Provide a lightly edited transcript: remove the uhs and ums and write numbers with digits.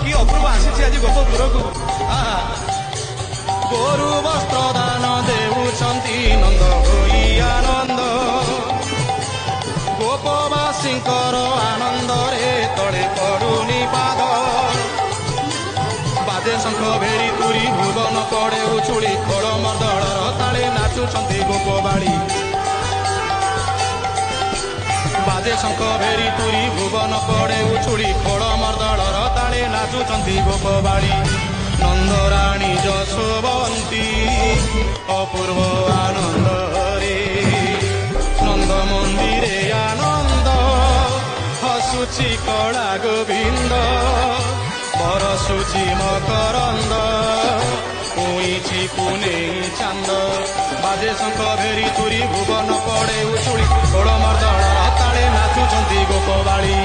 কি অপূর্ব আসিছি আজ গোপপুরকু গোরু বস্ত্র দান দেউছন্তি নন্দ হই আনন্দ গোপবাসীঙ্কর আনন্দরে তଳେ পড়ুনি পাদ বাজে শঙ্খ ভেরি তুরি ভুবন পড়ে উছুଳି ଖୋଳ ମର୍ଦ୍ଦଳର ତାଳେ ନାଚୁଛନ୍ତି ଗୋପବାଳୀ ବାଜେ ଶଙ୍ଖ ଭେରି ତୁରି ଭୁବନ ପଡ଼େ ଉଛୁଳି ଖୋଳ ମର୍ଦ୍ଦଳର ତାଳେ ନାଚୁଛନ୍ତି ଗୋପବାଳୀ ନନ୍ଦରାଣୀ ଯଶୋବନ୍ତୀ ଅପୂର୍ବ ଆନନ୍ଦରେ ନନ୍ଦ ମନ୍ଦିରେ ଆନନ୍ଦ ହସୁଛି କଳା ଗୋବିନ୍ଦ ବରସୁଛି ମକରନ୍ଦ ଉଇଁଛି ପୁନେଇ ଚାନ୍ଦ ବାଜେ ଶଙ୍ଖ ଭେରି ତୁରି ଭୁବନ ପଡ଼େ ଉଛୁଳି ଖୋଳ ମର୍ଦ୍ଦଳର ତାଳେ ନାଚୁଛନ୍ତି ଗୋପବାଳୀ।